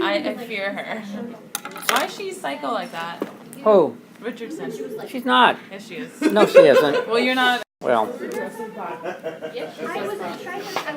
I fear her. Why is she psycho like that? Who? Richardson. She's not. Yes, she is. No, she isn't. Well, you're not. Well, I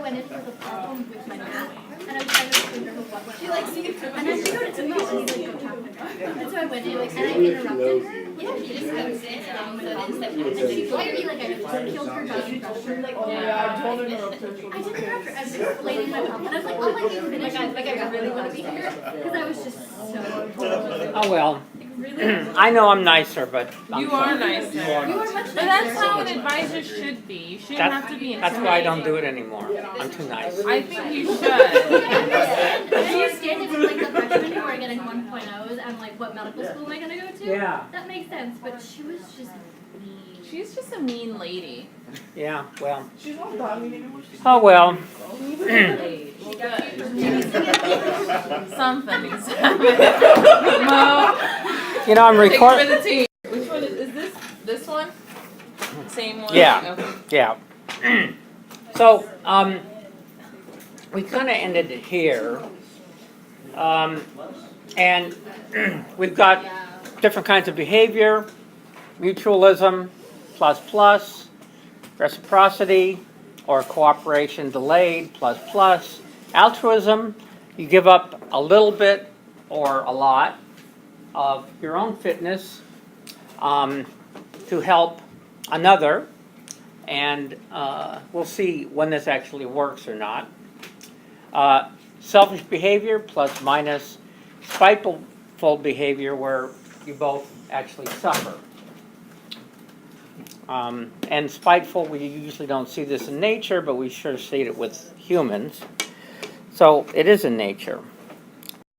went in for the problem with my math, and I was trying to figure out what she likes to do. And then she got it to me, and she's like, go talk to her. And so I went in, and I interrupted her. Yeah, she just goes in, and then she fired me like I just killed her body. Like, Yeah, I told her to interrupt her. I didn't interrupt her. I was explaining my problem, and I was like, I'll let you finish. Like I really want to be here, because I was just so. oh well. Really? I know I'm nicer, but I'm You sorry. are nicer. You are You are nicer. much But that's nicer. how an advisor should be. You shouldn't have to be That's why I don't do intimidating. it anymore. I'm too nice. I think you should. I understand if it's like the freshmen who are getting 1.0s and like what medical school am I gonna go to? Yeah. That makes sense, but she was just mean. She's just a mean lady. Yeah, well. She's not that mean anymore. Oh well. Some things happen. Mo, You know, I'm take for recording. the team. Which one is this? This one? Same one? Yeah. Okay. Yeah. So, we kind of ended it here. And we've got different kinds of behavior, mutualism, plus plus, reciprocity, or cooperation delayed, plus plus, altruism, you give up a little bit or a lot of your own fitness to help another, and we'll see when this actually works or not. Selfish behavior plus minus spiteful behavior where you both actually suffer. And spiteful, we usually don't see this in nature, but we sure see it with humans. So it is in nature.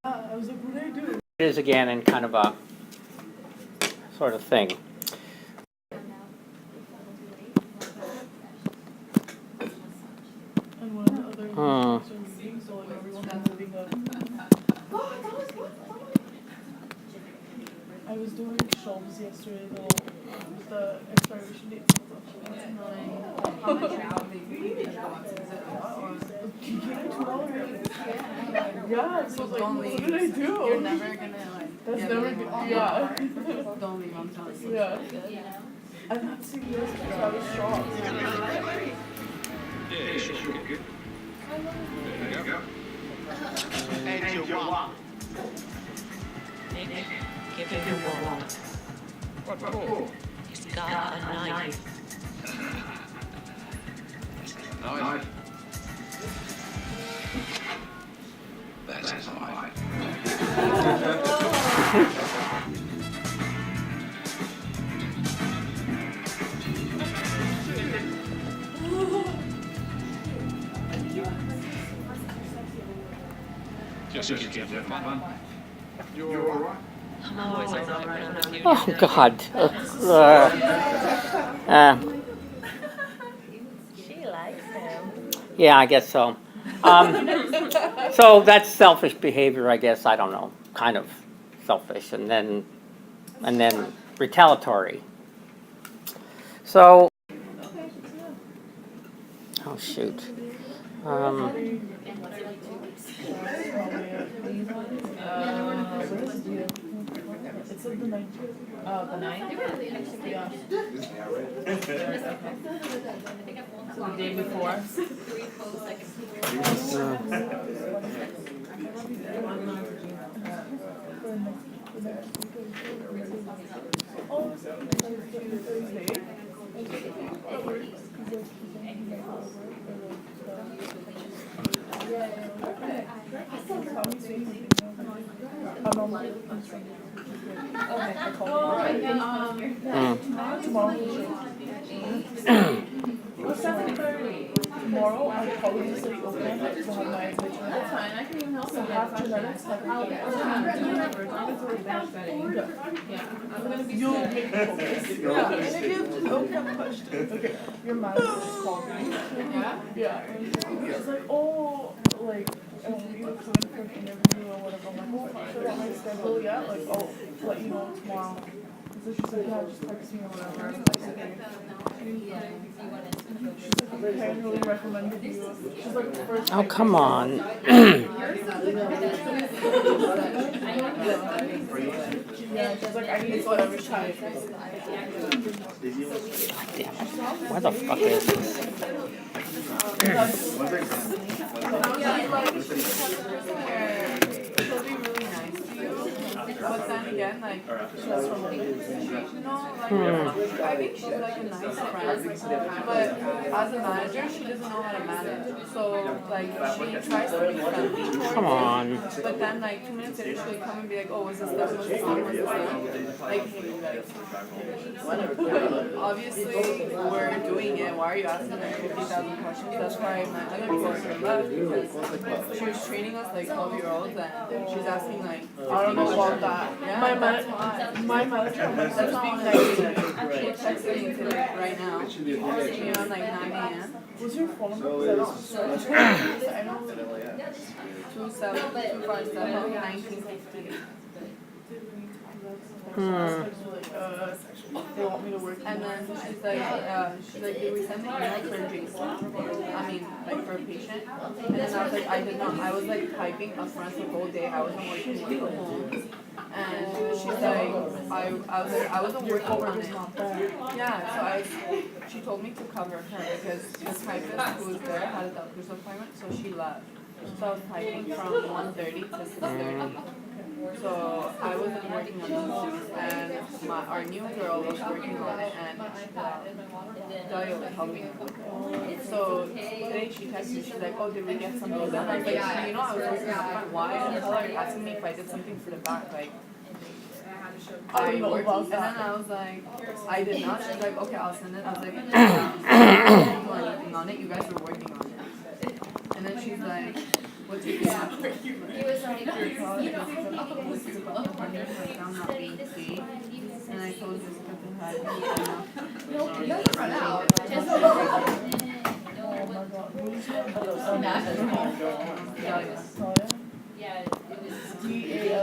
I was like, what did I do? It is again in kind of a sort of thing. And one of the other meetings, so like everyone was moving up. I was doing shelves yesterday though. The expiration date. That's annoying. How much yeah, so like, what did I do? You're never gonna like. That's never good. Yeah. Don't leave on telling you. Yeah. I'm not seeing this because I was shocked. Yeah, sure. Good. There you go. And you walk. Give him your wallet. What for? He's got a knife. Nice. That's fine. Just give them fun. You're all right. I'm always all right when I'm here. Oh God. She likes him. Yeah, I guess so. So that's selfish behavior, I guess. I don't know, kind of selfish, and then retaliatory. So, oh shoot. It's like the 9th. The 9th? Yeah. So the day before. Tomorrow I'll probably just like open it to have my admission. That's fine, I can even help you. Half genetics, half you'll make the focus. Yeah. And if you have to open questions. Okay. Your manager just called me. Yeah. It's like, oh, like, I want you to come in for an interview or whatever. I'm like, oh, I'm not sure about my schedule yet. Like, I'll let you know tomorrow. So she's like, yeah, just text me or whatever. I was like, okay. She's like, okay, I really recommended you. She's like, the first Oh, come on. Yeah, she's like, I need whatever she needs. Damn it. Where the fuck is this? She'll be really nice to you, but then again, like, she has from like, I think she's like a nice friend, but as a manager, she doesn't know how to manage. So, like, she tries to be friendly towards Come on. it, but then, like, 2 minutes later, she'll come and be like, oh, was this done, was this done, was this done? Like, obviously, we're doing it. Why are you asking like 50,000 questions? That's why my other coworker left, because she was training us like 12-year-olds, and she's asking like, I don't know about that. yeah, My that's why. manager was That's being not nice to me. She texted me today, right now. She's me on like 9 a.m. What's your phone number? Because I don't. 27257-1950. They want me to work. And then she's like, did we send the email for Jason? I mean, like for a patient. And then I was like, I did not. I was like typing up front the whole day. I wasn't working from home. And she's like, I was like, I wasn't working on it. Yeah, so she told me to cover her because the typist who was there had a doctor's appointment, so she left. So I was typing from 1:30 to 6:30. So I wasn't working on this, and our new girl was working on it, and Biol was helping her. So today she texted me, she's like, oh, did we get something done? I was like, you know, I was working on the front. Why the hell are you asking me if I did something for the back? Like, I worked, and then I was like, I did not. She's like, okay, I'll send it. I was like, I'm not working on it. You guys were working on it. And then she's like, what's your after? He was like, not being paid. And I told Jessica to hide me. No, you don't run out. Yeah, it was DALIA.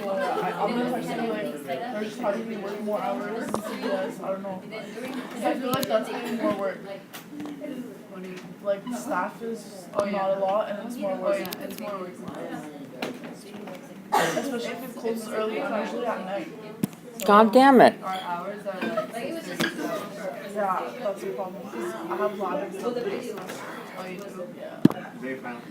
I'm gonna question like, they're just having me work more hours. Yes, I don't know. Cause I feel like that's getting more work. Like staff is not a lot and it's more work. It's more work. Especially if it closes early and usually at night. God damn it. Our hours are like 6:30. Yeah, that's the problem. I have lab exams. Oh, you do? Yeah. They found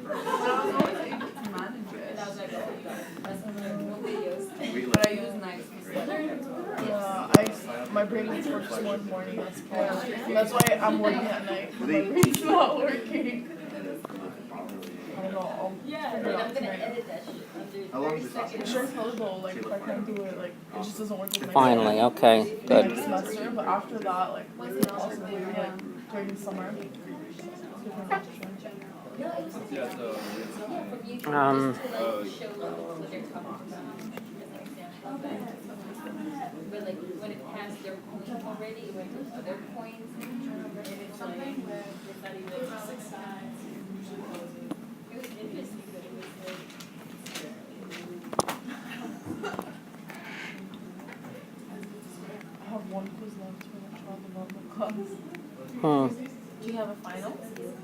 But I was always able to manage it. But I use nights instead. Yeah, my brain needs work more in the morning. That's why I'm working at night. My brain's not working. I don't know. I'll figure it out tonight. How long does this I'm sure it's hella like if I can't do it, like it just doesn't work with my Finally, okay, good. next semester. But after that, like possibly like during summer. But like when it has their point already, it went to other points, and it's like it's not even 6 sides. It was interesting, but it was like. I have one quiz left for the child development class. Do you have a final?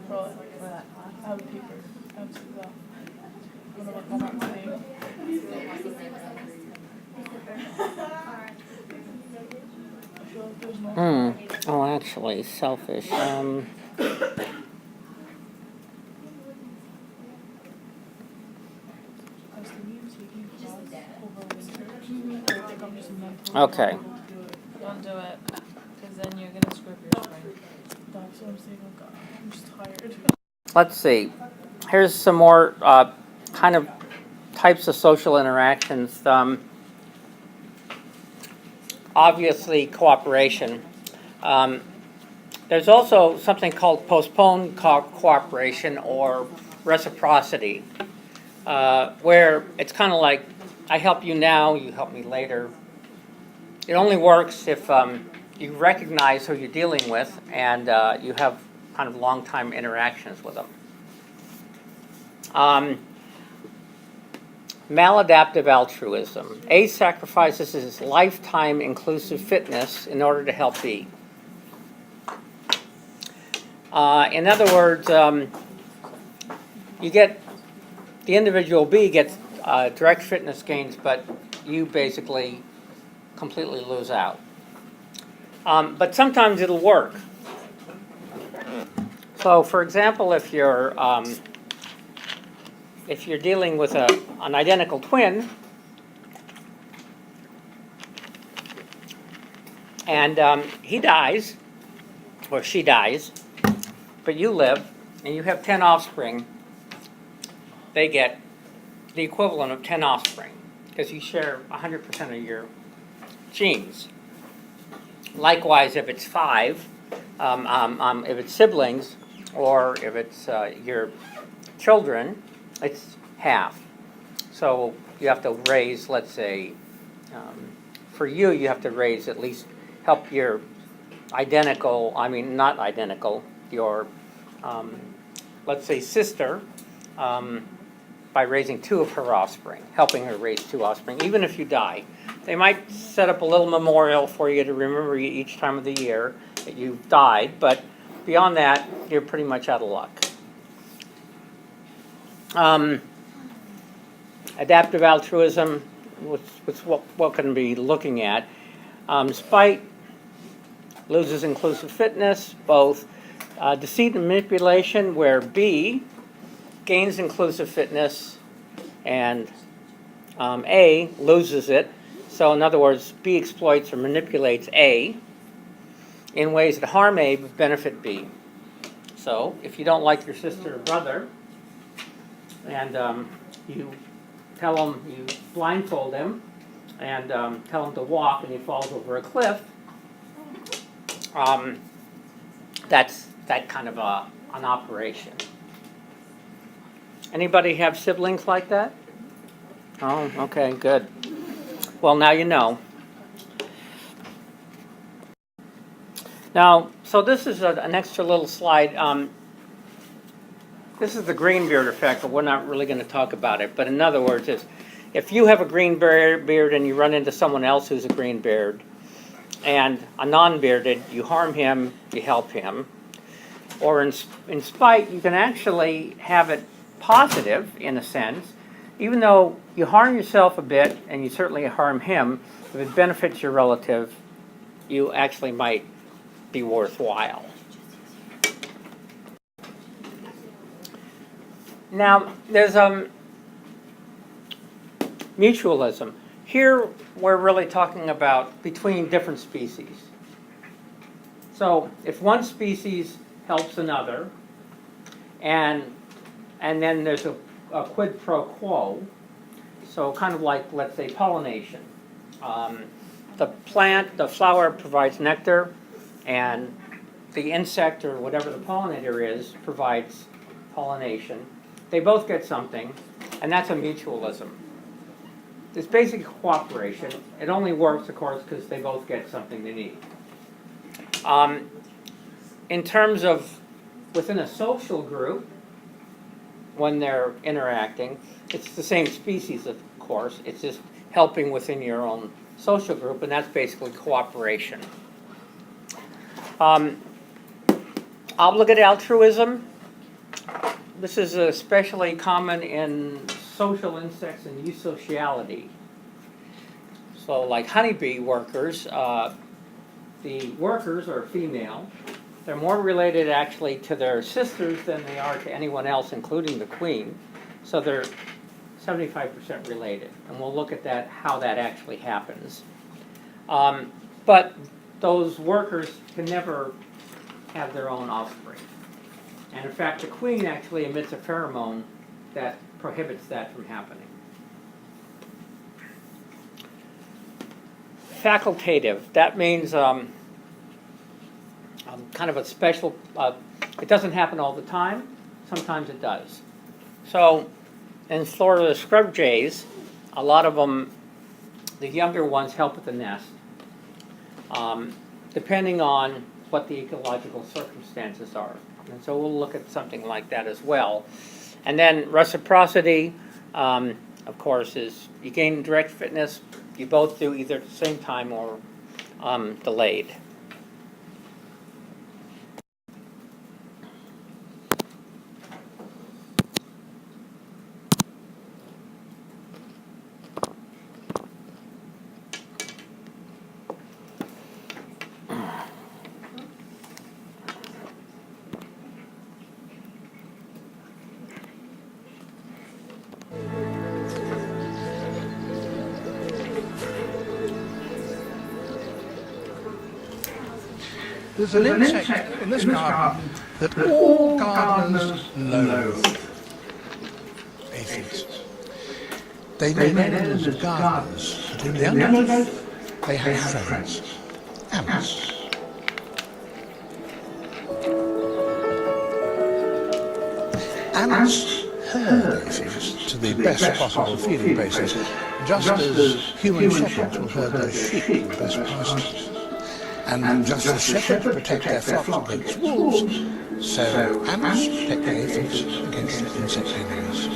For that class. I have a paper. I have to go. I'm gonna work on that today. I feel like there's no. Oh, actually, selfish. I was thinking of taking class over winter. I think I'm just mentally Okay. able to do it. Don't do it, because then you're gonna screw up your spring. That's what I'm saying. Like, I'm just tired. Let's see. Here's some more kind of types of social interactions. Obviously, cooperation. There's also something called postponed cooperation or reciprocity, where it's kind of like, I help you now, you help me later. It only works if you recognize who you're dealing with and you have kind of long-time interactions with them. Maladaptive altruism. A sacrifices his lifetime inclusive fitness in order to help B. In other words, you get, the individual B gets direct fitness gains, but you basically completely lose out. But sometimes it'll work. So, for example, if you're dealing with an identical twin, and he dies, or she dies, but you live, and you have 10 offspring, they get the equivalent of 10 offspring, because you share 100% of your genes. Likewise, if it's 5, if it's siblings, or if it's your children, it's half. So you have to raise, let's say, for you, you have to raise at least, help your identical, I mean, not identical, your, let's say, sister, by raising 2 of her offspring, helping her raise 2 offspring, even if you die. They might set up a little memorial for you to remember you each time of the year that you've died, but beyond that, you're pretty much out of luck. Adaptive altruism, what can be looking at? Spite loses inclusive fitness, both deceit and manipulation, where B gains inclusive fitness and A loses it. So in other words, B exploits or manipulates A in ways that harm A but benefit B. So if you don't like your sister or brother, and you tell him, you blindfold him, and tell him to walk, and he falls over a cliff, that's that kind of an operation. Anybody have siblings like that? Oh, okay, good. Well, now you know. Now, so this is an extra little slide. This is the green-beard effect, but we're not really going to talk about it. But in other words, if you have a green beard and you run into someone else who's a green beard, and a non-bearded, you harm him, you help him. Or in spite, you can actually have it positive, in a sense. Even though you harm yourself a bit, and you certainly harm him, if it benefits your relative, you actually might be worthwhile. Now, there's mutualism. Here, we're really talking about between different species. So, if one species helps another, and then there's a quid pro quo, so kind of like, let's say, pollination. The plant, the flower provides nectar, and the insect, or whatever the pollinator is, provides pollination. They both get something, and that's a mutualism. It's basically cooperation. It only works, of course, because they both get something they need. In terms of within a social group, when they're interacting, it's the same species, of course. It's just helping within your own social group, and that's basically cooperation. Obligate altruism. This is especially common in social insects and eusociality. So like honeybee workers, the workers are female. They're more related actually to their sisters than they are to anyone else, including the queen. So they're 75% related. And we'll look at that, how that actually happens. But those workers can never have their own offspring. And in fact, the queen actually emits a pheromone that prohibits that from happening. Facultative, that means kind of a special, it doesn't happen all the time, sometimes it does. So in Florida scrub jays, a lot of them, the younger ones help with the nest, depending on what the ecological circumstances are. And so we'll look at something like that as well. And then reciprocity, of course, is you gain direct fitness, you both do either at the same time or delayed. There's an insect in this garden that all gardeners loathe. Aphids. They make enemies of gardeners, but in the undergrowth they have friends. Ants. Ants herd aphids to the best possible feeding places, just as human shepherds will herd their sheep to the best pastures. And just as shepherds protect their flocks against wolves, so ants protect the aphids against insect enemies.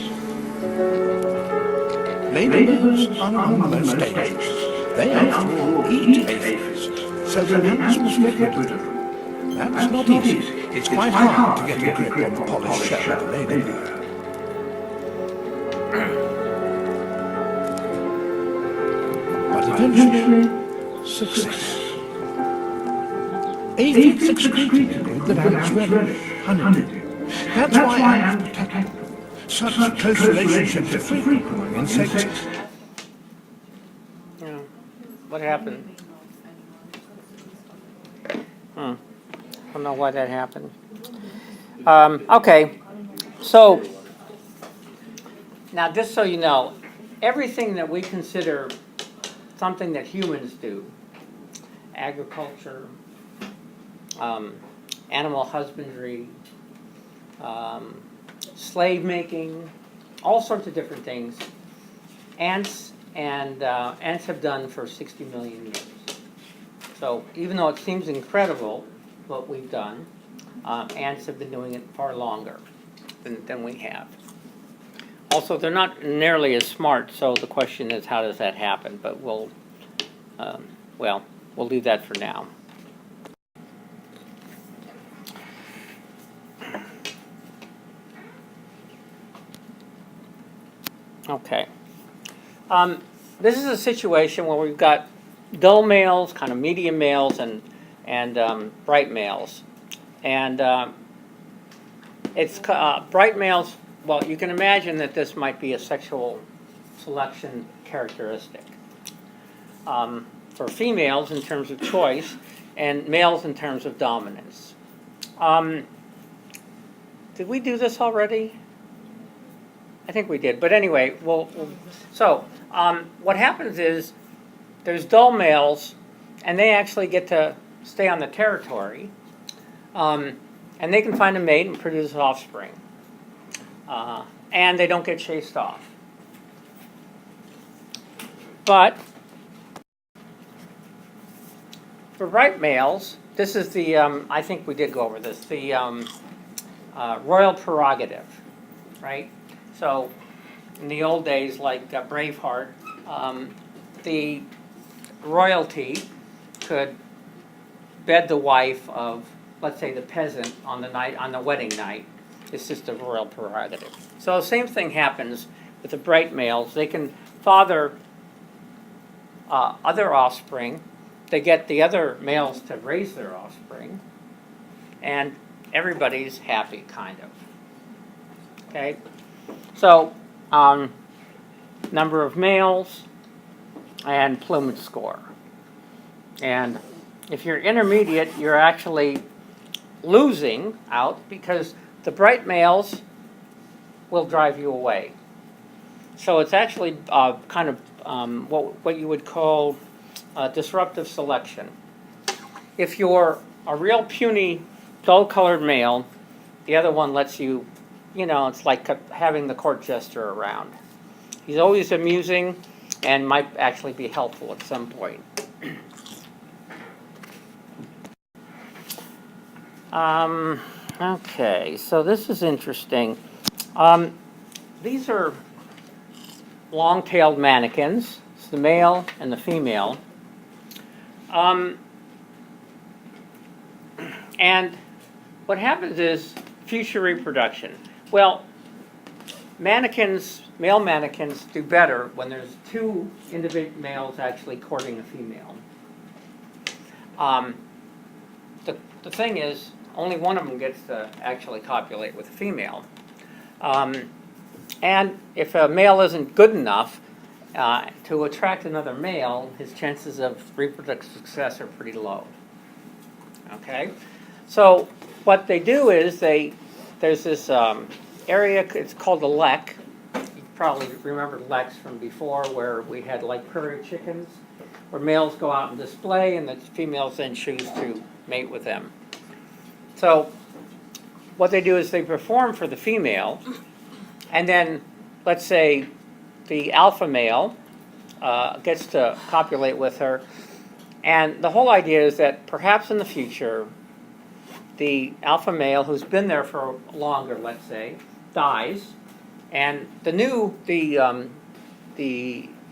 Ladybirds are among the most dangerous. They after all eat aphids, so the ants must get rid of them. That's not easy. It's quite hard to get a grip on the polished shell of a ladybird. But eventually, success. Aphids excrete liquid that ants relish, honeydew. That's why ants protect them. Such close relationships are frequent among insects. Yeah. What happened? I don't know why that happened. Okay, so now just so you know, everything that we consider something that humans do, agriculture, animal husbandry, slave making, all sorts of different things, ants have done for 60 million years. So even though it seems incredible what we've done, ants have been doing it far longer than we have. Also, they're not nearly as smart, so the question is, how does that happen? But we'll leave that for now. Okay. This is a situation where we've got dull males, kind of medium males, and bright males. And it's bright males, well, you can imagine that this might be a sexual selection characteristic. For females in terms of choice, and males in terms of dominance. Did we do this already? I think we did, but anyway, what happens is there's dull males, and they actually get to stay on the territory, and they can find a mate and produce offspring, and they don't get chased off. But for bright males, this is the, I think we did go over this, the royal prerogative, right? So, in the old days, like Braveheart, the royalty could bed the wife of, let's say, the peasant on the wedding night. It's just a royal prerogative. So the same thing happens with the bright males. They can father other offspring. They get the other males to raise their offspring, and everybody's happy, kind of. Okay. So, number of males and plumage score. And if you're intermediate, you're actually losing out because the bright males will drive you away. So it's actually kind of what you would call disruptive selection. If you're a real puny, dull-colored male, the other one lets you, it's like having the court jester around. He's always amusing and might actually be helpful at some point. Okay, so this is interesting. These are long-tailed mannequins. It's the male and the female. And what happens is future reproduction. Well, male mannequins do better when there's two individual males actually courting a female. The thing is, only one of them gets to actually copulate with a female. And if a male isn't good enough to attract another male, his chances of reproductive success are pretty low. Okay? So what they do is there's this area, it's called the lek. You probably remember leks from before where we had like prairie chickens, where males go out and display and the females then choose to mate with them. So what they do is they perform for the female, and then let's say the alpha male gets to copulate with her, and the whole idea is that perhaps in the future the alpha male who's been there for longer, let's say, dies, and the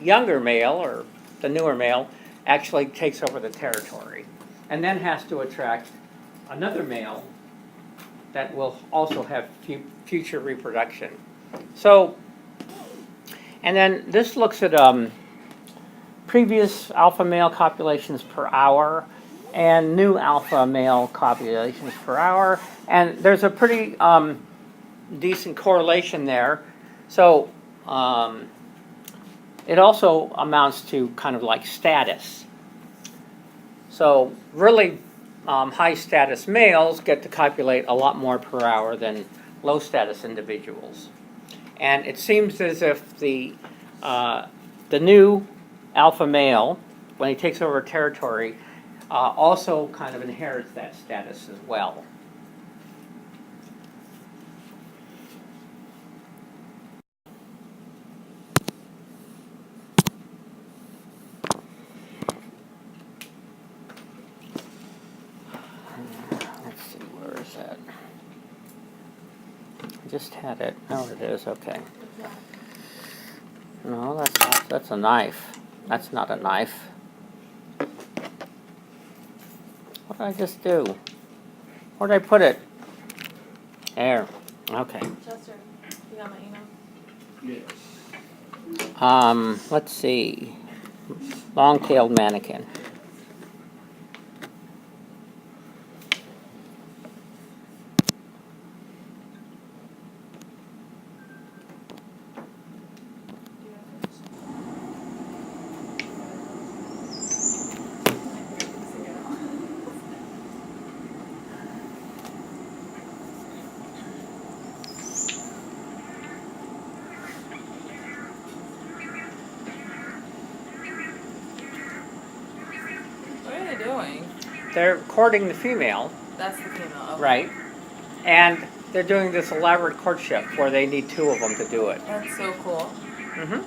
younger male or the newer male actually takes over the territory, and then has to attract another male that will also have future reproduction. So, and then this looks at previous alpha male copulations per hour and new alpha male copulations per hour, and there's a pretty decent correlation there. So it also amounts to kind of like status. So really high status males get to copulate a lot more per hour than low status individuals. And it seems as if the new alpha male, when he takes over territory, also kind of inherits that status as well. Let's see, where is that? I just had it. Oh, it is. Okay. No, that's a knife. That's not a knife. What did I just do? Where did I put it? There. Okay. Chester, you got my email? Let's see. Long-tailed mannequin. What are they doing? They're courting the female. That's the female. Okay. Right. And they're doing this elaborate courtship where they need two of them to do it. That's so cool. Mm-hmm.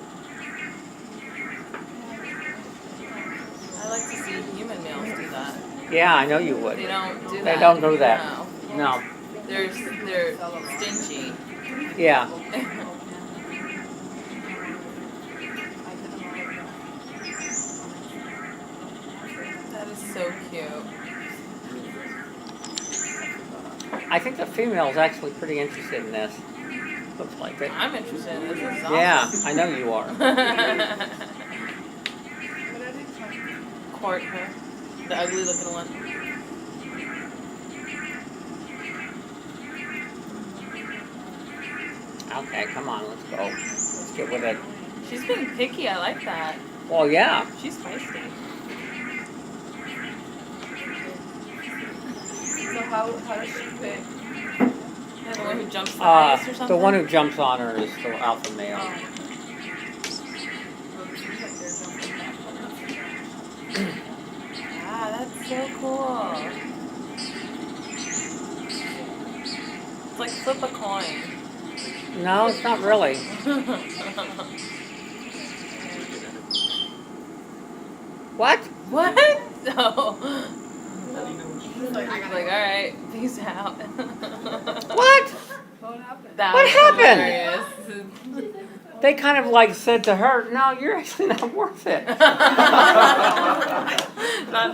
I like to see human males do that. Yeah, I know you would. They don't do that. They don't do that. No. No. They're stingy. Yeah. That is so cute. I think the female is actually pretty interested in this. Looks like it. I'm interested in this. This is awesome. Yeah, I know you are. Court her. The ugly looking one. Okay, come on, let's go. Let's get with it. She's being picky. I like that. Well, yeah. She's feisty. So how does she pick? Yeah, the one who jumps the ice or something? The one who jumps on her is the alpha male. Ah, that's so cool. It's like flip a coin. No, it's not really. What? What? No. Like, alright, peace out. What? That What was happened? hilarious. They kind of like said to her, no, you're actually not worth it. That's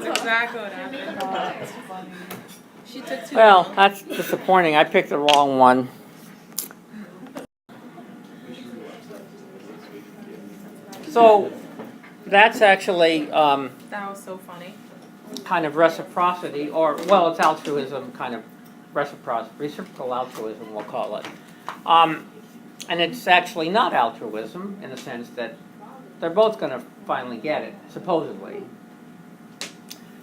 exactly what happened. That's funny. She took too Well, long. that's disappointing. I picked the wrong one. So that's actually That was so funny. kind of reciprocity, or, well, it's altruism, kind of reciprocal altruism, we'll call it. And it's actually not altruism in the sense that they're both going to finally get it, supposedly.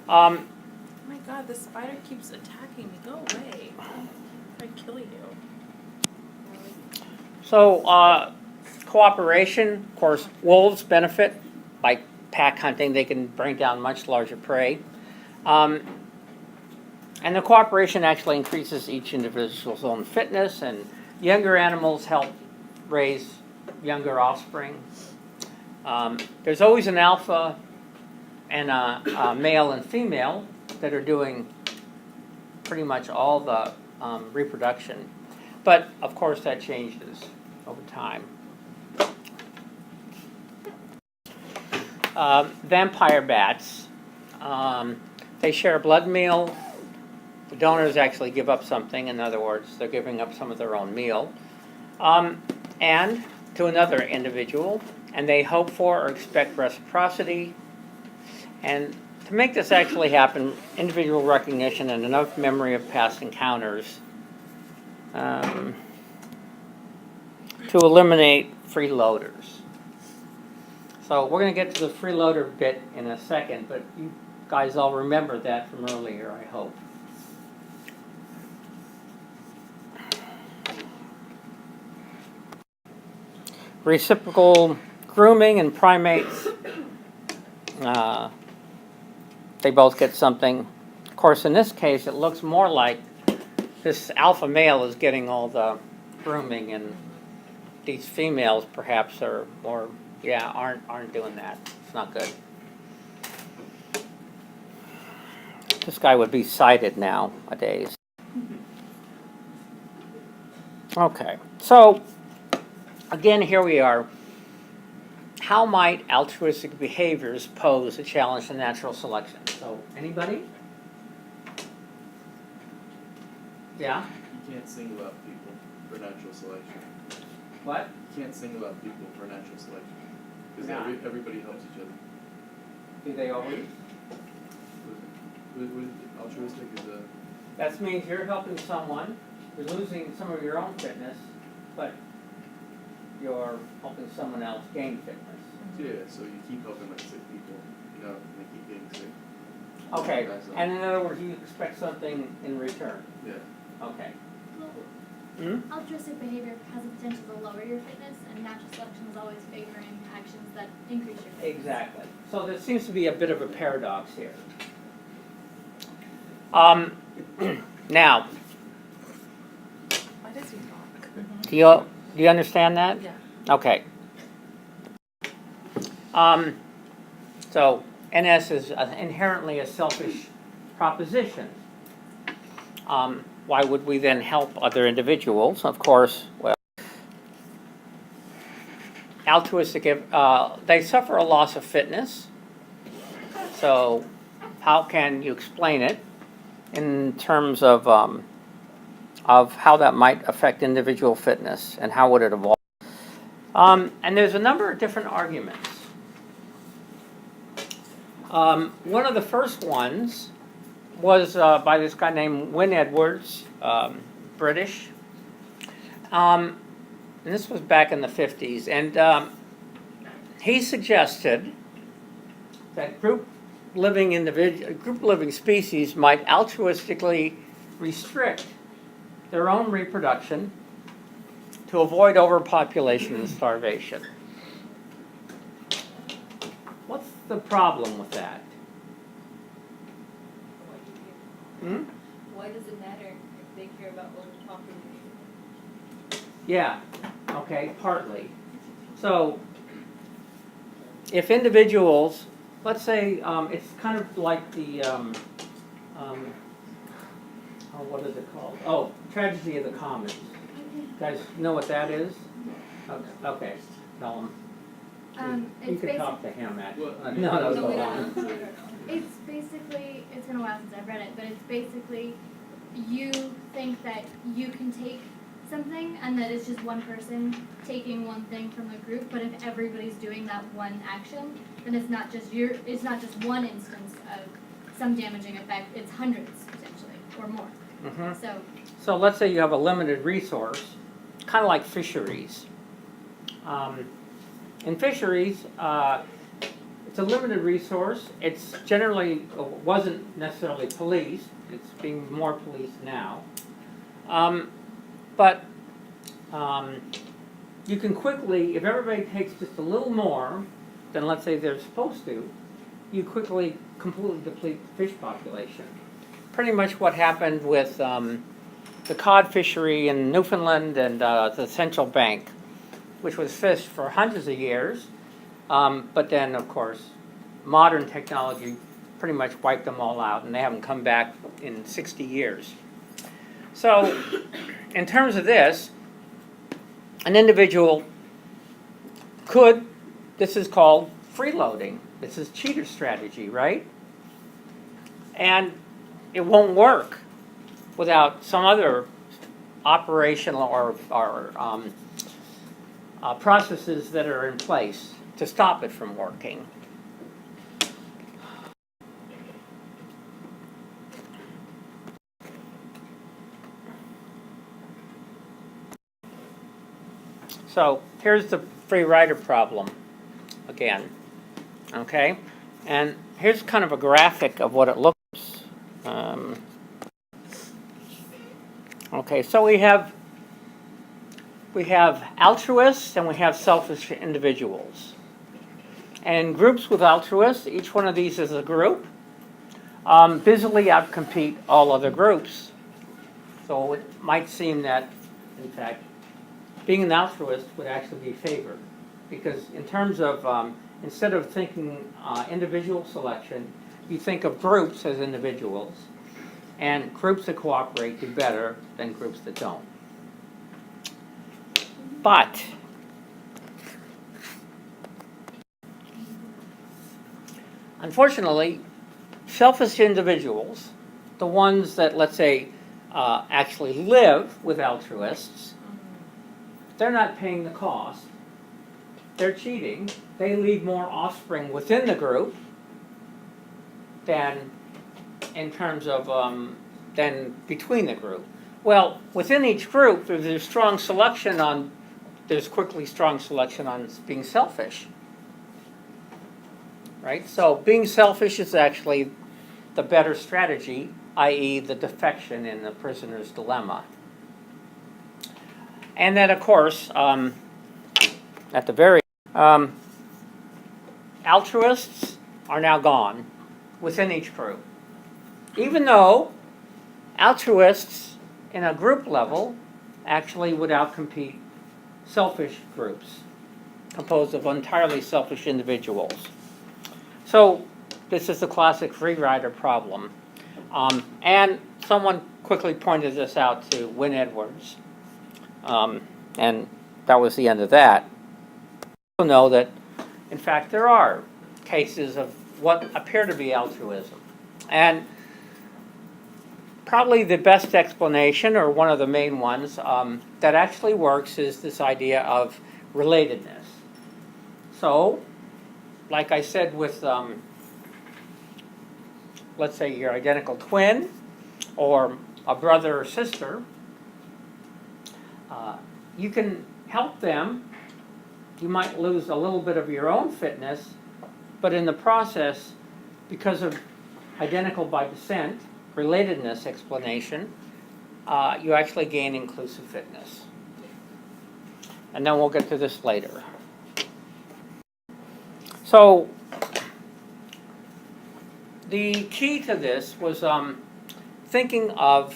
Oh my god, the spider keeps attacking me. Go away. I'd kill you. So, cooperation, of course, wolves benefit by pack hunting. They can bring down much larger prey. And the cooperation actually increases each individual's own fitness, and younger animals help raise younger offspring. There's always an alpha and a male and female that are doing pretty much all the reproduction. But, of course, that changes over time. Vampire bats, they share a blood meal. The donors actually give up something. In other words, they're giving up some of their own meal. And to another individual. And they hope for or expect reciprocity. And to make this actually happen, individual recognition and enough memory of past encounters to eliminate freeloaders. So we're going to get to the freeloader bit in a second, but you guys all remember that from earlier, I hope. Reciprocal grooming in primates. They both get something. Of course, in this case, it looks more like this alpha male is getting all the grooming, and these females perhaps are more, aren't doing that. It's not good. This guy would be sighted nowadays. Okay, so again, here we are. How might altruistic behaviors pose a challenge to natural selection? So, anybody? Yeah? You can't single out people for natural selection. What? You can't single out people for natural selection. Because Yeah. everybody helps each other. Do they always? Altruistic is a... That means you're helping someone, you're losing some of your own fitness, but you're helping someone else gain fitness. Yeah, so you keep helping like sick people, and they keep getting sick. Okay, and in other words, you expect something in return. Yeah. Okay. Well, altruistic behavior has the potential to lower your fitness, and natural selection is always favoring actions that increase your fitness. Exactly. So there seems to be a bit of a paradox here. Now, Why does he talk? do you understand that? Yeah. Okay. So NS is inherently a selfish proposition. Why would we then help other individuals? Of course, well, altruistic, they suffer a loss of fitness. So how can you explain it in terms of how that might affect individual fitness and how would it evolve? And there's a number of different arguments. One of the first ones was by this guy named Wynne Edwards, British. And this was back in the 50s. And he suggested that group living species might altruistically restrict their own reproduction to avoid overpopulation and starvation. What's the problem with that? Why does it matter if they care about overpopulation? Yeah, okay, partly. So, if individuals, let's say it's kind of like the what is it called? Oh, Tragedy of the Commons. You guys know what that is? Okay. Tell him. You It's can basic. talk to him, actually. What? No, go on. It's basically, it's been a while since I've read it, but it's basically you think that you can take something and that it's just one person taking one thing from the group, but if everybody's doing that one action, then it's not just one instance of some damaging effect, it's hundreds potentially or more. Mm-hmm. So let's say you have a limited resource, kind of like fisheries. In fisheries, it's a limited resource. It's generally wasn't necessarily policed. It's being more policed now. But you can quickly, if everybody takes just a little more than let's say they're supposed to, you quickly completely deplete the fish population. Pretty much what happened with the cod fishery in Newfoundland and the Central Bank, which was fished for hundreds of years, but then, of course, modern technology pretty much wiped them all out, and they haven't come back in 60 years. So, in terms of this, an individual could, this is called freeloading. This is cheater strategy, right? And it won't work without some other operational or processes that are in place to stop it from working. So here's the free rider problem again, okay? And here's kind of a graphic of what it looks. Okay, so we have altruists and we have selfish individuals. And groups with altruists, each one of these is a group, busily outcompete all other groups. So it might seem that, in fact, being an altruist would actually be favored. Because in terms of, instead of thinking individual selection, you think of groups as individuals. And groups that cooperate do better than groups that don't. But unfortunately, selfish individuals, the ones that, let's say, actually live with altruists, they're not paying the cost. They're cheating. They leave more offspring within the group than in terms of than between the group. Well, within each group, if there's strong selection on, there's quickly strong selection on being selfish. Right? So being selfish is actually the better strategy, i.e. the defection in the prisoner's dilemma. And then, of course, at the very altruists are now gone within each group. Even though altruists in a group level actually would outcompete selfish groups composed of entirely selfish individuals. So this is the classic free rider problem. And someone quickly pointed this out to Wynne Edwards. And that was the end of that. We know that, in fact, there are cases of what appear to be altruism. And probably the best explanation, or one of the main ones, that actually works is this idea of relatedness. So, like I said with, let's say your identical twin, or a brother or sister, you can help them. You might lose a little bit of your own fitness, but in the process, because of identical by descent, relatedness explanation, you actually gain inclusive fitness. And then we'll get to this later. So, the key to this was thinking of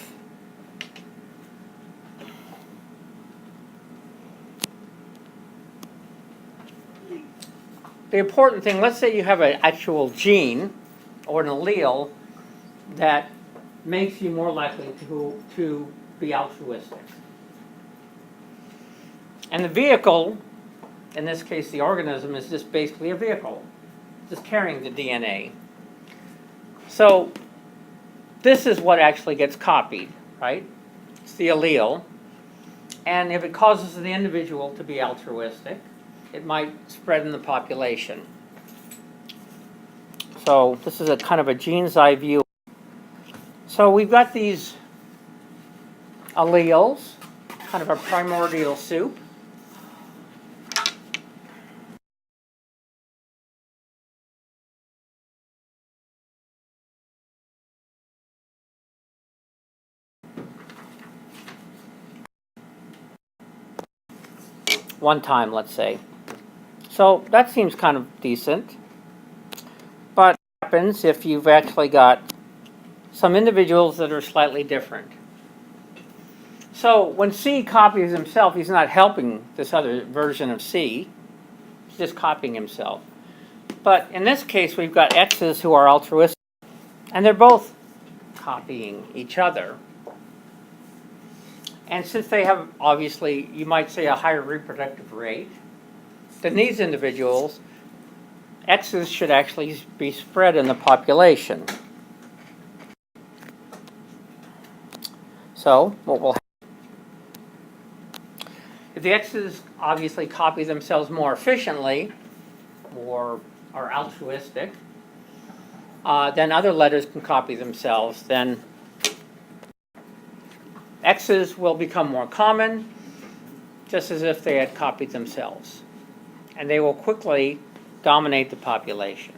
the important thing. Let's say you have an actual gene or an allele that makes you more likely to be altruistic. And the vehicle, in this case the organism, is just basically a vehicle, just carrying the DNA. So this is what actually gets copied, right? It's the allele. And if it causes the individual to be altruistic, it might spread in the population. So this is a kind of a gene's eye view. So we've got these alleles, kind of a primordial soup. One time, let's say. So that seems kind of decent. But what happens if you've actually got some individuals that are slightly different? So when C copies himself, he's not helping this other version of C. He's just copying himself. But in this case, we've got X's who are altruistic, and they're both copying each other. And since they have, obviously, you might say a higher reproductive rate than these individuals, X's should actually be spread in the population. So, what will happen? If the X's obviously copy themselves more efficiently, or are altruistic, then other letters can copy themselves. Then X's will become more common, just as if they had copied themselves. And they will quickly dominate the population.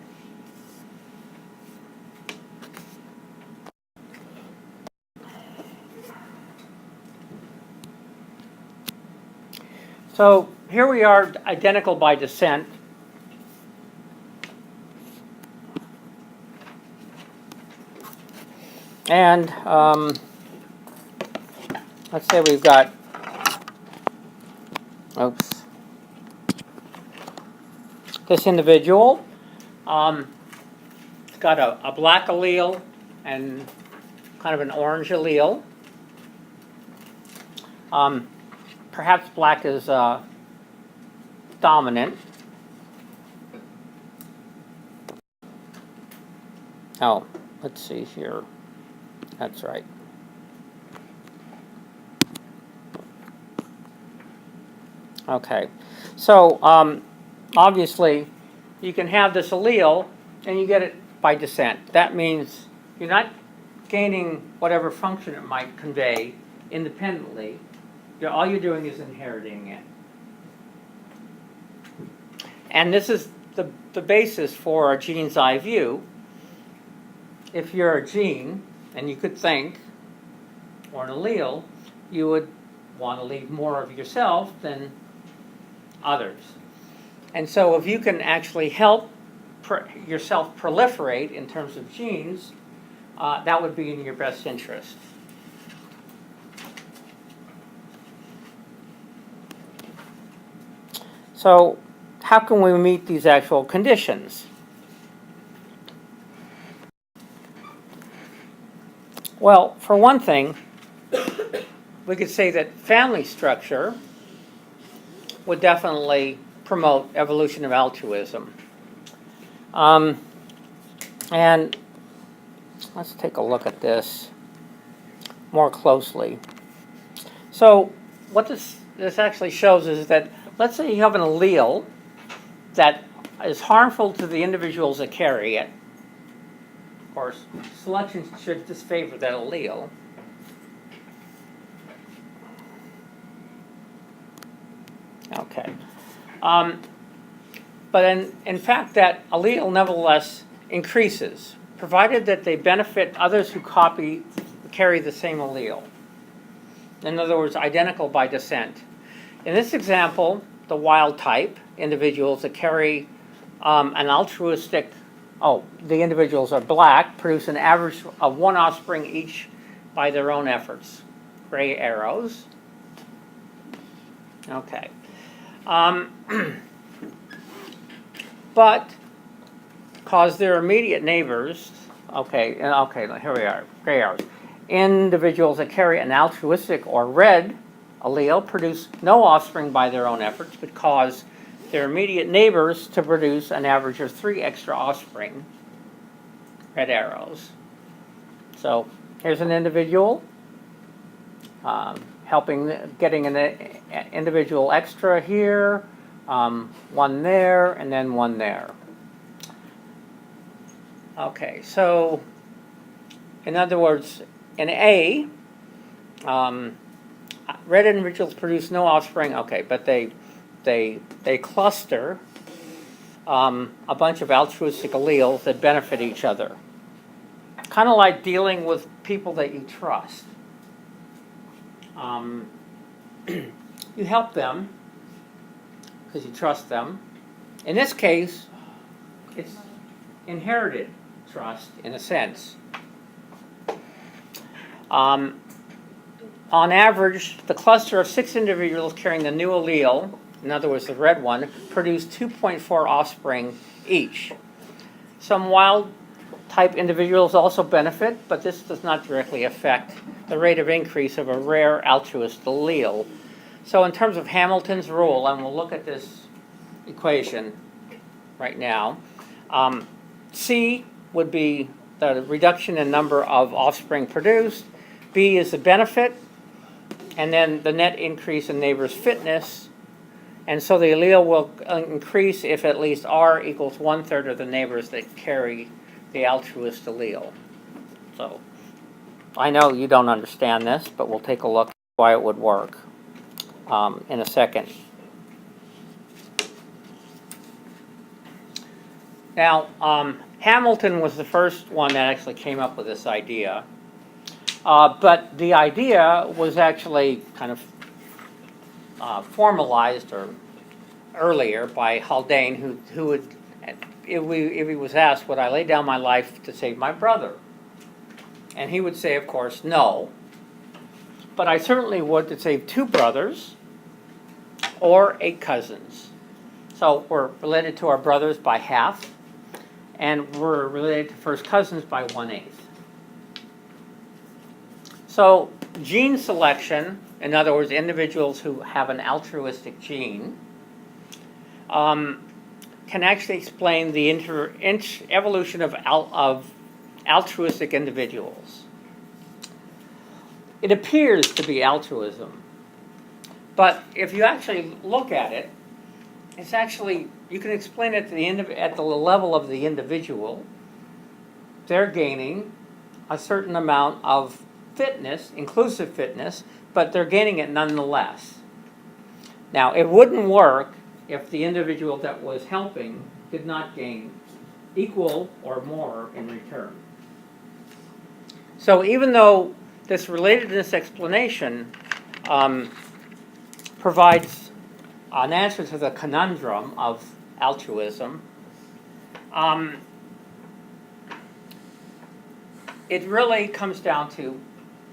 So here we are, identical by descent. And let's say we've got, this individual. It's got a black allele and kind of an orange allele. Perhaps black is dominant. Oh, let's see here. That's right. Okay, so obviously you can have this allele and you get it by descent. That means you're not gaining whatever function it might convey independently. All you're doing is inheriting it. And this is the basis for a gene's eye view. If you're a gene, and you could think, or an allele, you would want to leave more of yourself than others. And so if you can actually help yourself proliferate in terms of genes, that would be in your best interest. So how can we meet these actual conditions? Well, for one thing, we could say that family structure would definitely promote evolution of altruism. And let's take a look at this more closely. So what this actually shows is that, let's say you have an allele that is harmful to the individuals that carry it. Of course, selection should disfavor that allele. Okay. But in fact, that allele nevertheless increases, provided that they benefit others who carry the same allele. In other words, identical by descent. In this example, the wild type individuals that carry an altruistic, the individuals are black, produce an average of one offspring each by their own efforts. Gray arrows. Okay. But cause their immediate neighbors, here we are, gray arrows. individuals that carry an altruistic or red allele produce no offspring by their own efforts, but cause their immediate neighbors to produce an average of 3 extra offspring, red arrows. So here's an individual getting an individual extra here, one there, and then one there. Okay, so in other words, in A, red individuals produce no offspring. Okay, but they cluster a bunch of altruistic alleles that benefit each other. Kind of like dealing with people that you trust. You help them because you trust them. In this case, it's inherited trust in a sense. On average, the cluster of 6 individuals carrying the new allele, in other words, the red one, produce 2.4 offspring each. Some wild type individuals also benefit, but this does not directly affect the rate of increase of a rare altruist allele. So in terms of Hamilton's rule, and we'll look at this equation right now, C would be the reduction in number of offspring produced, B is the benefit, and then the net increase in neighbor's fitness. And so the allele will increase if at least R equals 1/3 of the neighbors that carry the altruist allele. So I know you don't understand this, but we'll take a look at why it would work in a second. Now, Hamilton was the first one that actually came up with this idea. But the idea was actually kind of formalized or earlier by Haldane, who would, if he was asked, would I lay down my life to save my brother? And he would say, of course, no. But I certainly would to save 2 brothers or 8 cousins. So we're related to our brothers by half, and we're related to first cousins by 1/8. So gene selection, in other words, individuals who have an altruistic gene, can actually explain the evolution of altruistic individuals. It appears to be altruism, but if you actually look at it, it's actually, you can explain it at the level of the individual. They're gaining a certain amount of fitness, inclusive fitness, but they're gaining it nonetheless. Now, it wouldn't work if the individual that was helping did not gain equal or more in return. So even though this relatedness explanation provides an answer to the conundrum of altruism, it really comes down to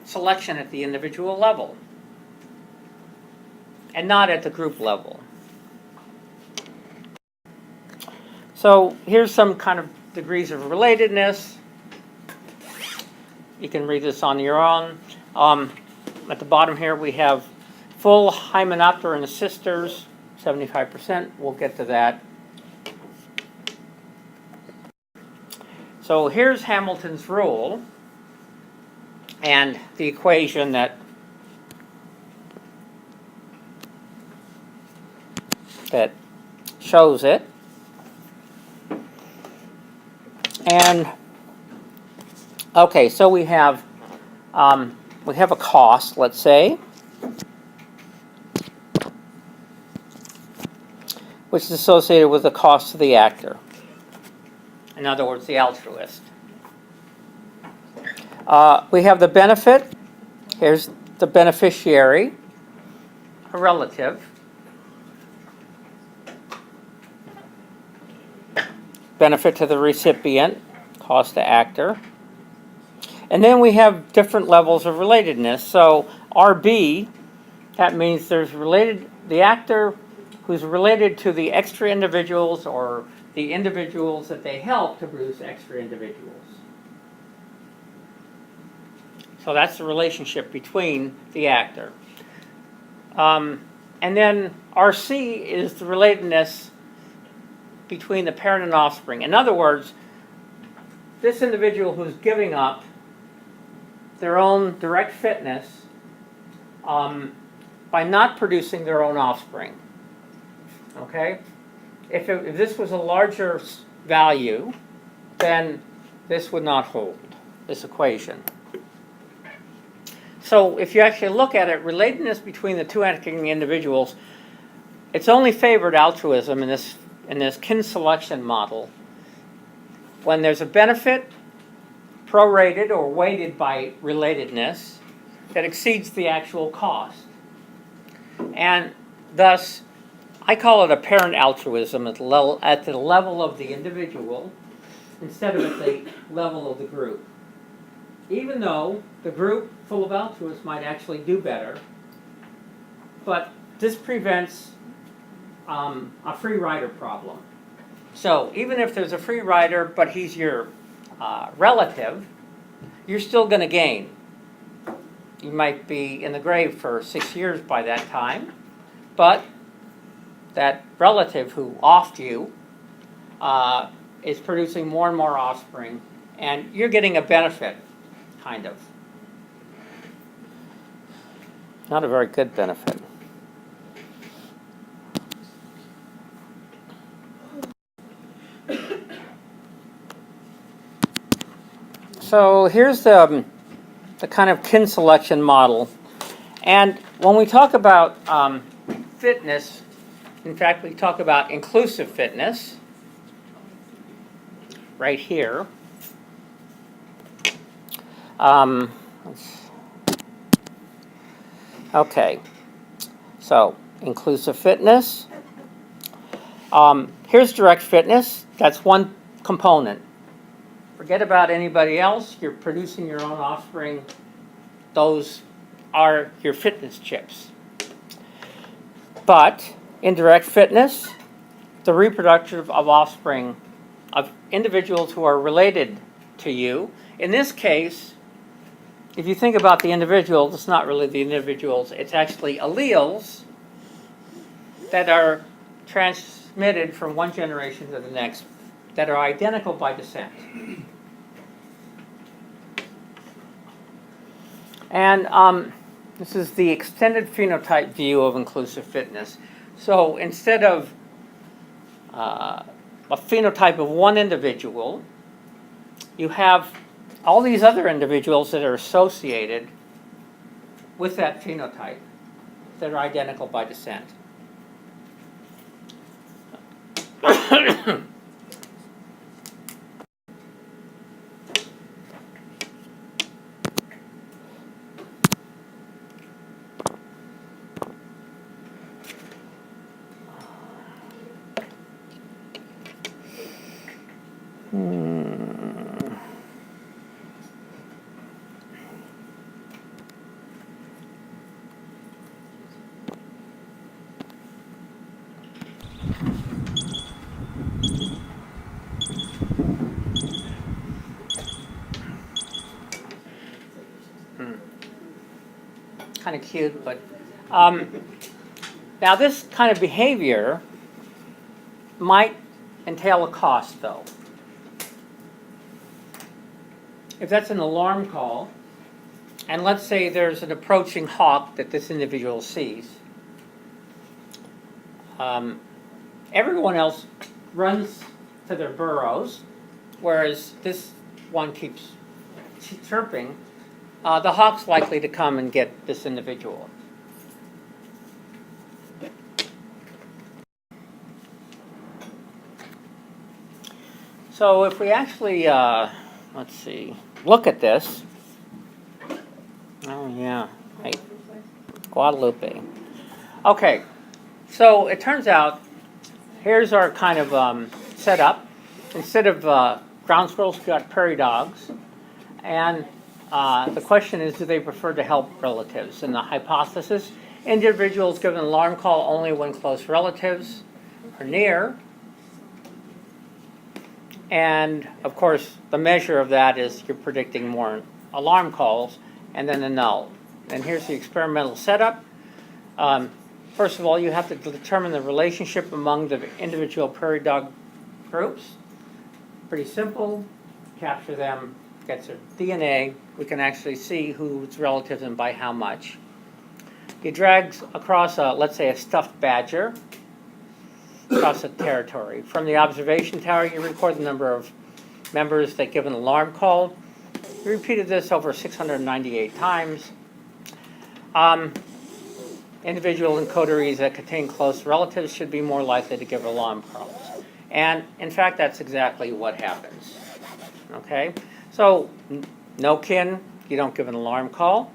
selection at the individual level and not at the group level. So here's some kind of degrees of relatedness. You can read this on your own. At the bottom here we have full hymenoptera in sisters, 75%. We'll get to that. So here's Hamilton's rule and the equation that shows it. And okay, so we have a cost, let's say, which is associated with the cost to the actor. In other words, the altruist. We have the benefit. Here's the beneficiary, a relative. Benefit to the recipient, cost to actor. And then we have different levels of relatedness. So RB, that means there's the actor who's related to the extra individuals or the individuals that they help to produce extra individuals. So that's the relationship between the actor. And then RC is the relatedness between the parent and offspring. In other words, this individual who's giving up their own direct fitness by not producing their own offspring. Okay? If this was a larger value, then this would not hold, this equation. So if you actually look at it, relatedness between the two acting individuals, it's only favored altruism in this kin selection model when there's a benefit prorated or weighted by relatedness that exceeds the actual cost. And thus, I call it apparent altruism at the level of the individual instead of at the level of the group. Even though the group full of altruists might actually do better, but this prevents a free rider problem. So even if there's a free rider, but he's your relative, you're still going to gain. You might be in the grave for 6 years by that time, but that relative who offed you is producing more and more offspring, and you're getting a benefit, kind of. Not a very good benefit. So here's the kind of kin selection model. And when we talk about fitness, in fact, we talk about inclusive fitness right here. Okay, so inclusive fitness. Here's direct fitness. That's one component. Forget about anybody else. You're producing your own offspring. Those are your fitness chips. But indirect fitness, the reproduction of offspring of individuals who are related to you. In this case, if you think about the individuals, it's not really the individuals, it's actually alleles that are transmitted from one generation to the next that are identical by descent. And this is the extended phenotype view of inclusive fitness. So instead of a phenotype of one individual, you have all these other individuals that are associated with that phenotype that are identical by descent. Kind of cute, but now this kind of behavior might entail a cost, though. If that's an alarm call, and let's say there's an approaching hawk that this individual sees, everyone else runs to their burrows, whereas this one keeps chirping. The hawk's likely to come and get this individual. So if we actually, let's see, look at this. Oh yeah, right. Guadalupe. Okay, so it turns out, here's our kind of setup. Instead of ground squirrels, we've got prairie dogs. And the question is, do they prefer to help relatives? And the hypothesis, individuals give an alarm call only when close relatives are near. And of course, the measure of that is you're predicting more alarm calls. and then a null. And here's the experimental setup. First of all, you have to determine the relationship among the individual prairie dog groups. Pretty simple. Capture them, gets their DNA. We can actually see who's relatives and by how much. You drag across, let's say, a stuffed badger across a territory. From the observation tower, you record the number of members that give an alarm call. We repeated this over 698 times. Individual encoteries that contain close relatives should be more likely to give alarm calls. And in fact, that's exactly what happens. Okay? So, no kin, you don't give an alarm call.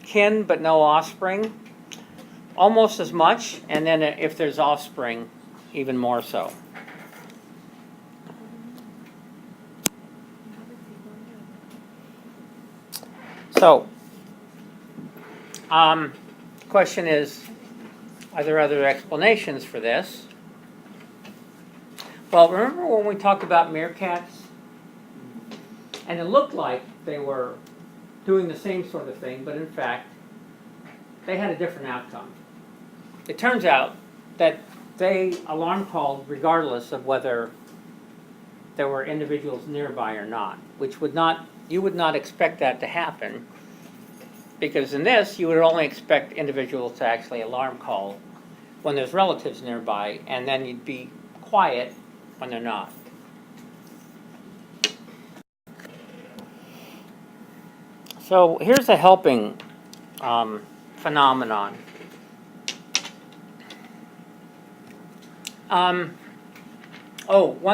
Kin, but no offspring, almost as much. And then if there's offspring, even more so. So, question is, are there other explanations for this? Well, remember when we talked about meerkats? And it looked like they were doing the same sort of thing, but in fact, they had a different outcome. It turns out that they alarm called regardless of whether there were individuals nearby or not, which would not, you would not expect that to happen, because in this, you would only expect individuals to actually alarm call when there's relatives nearby, and then you'd be quiet when they're not. So here's a helping phenomenon. One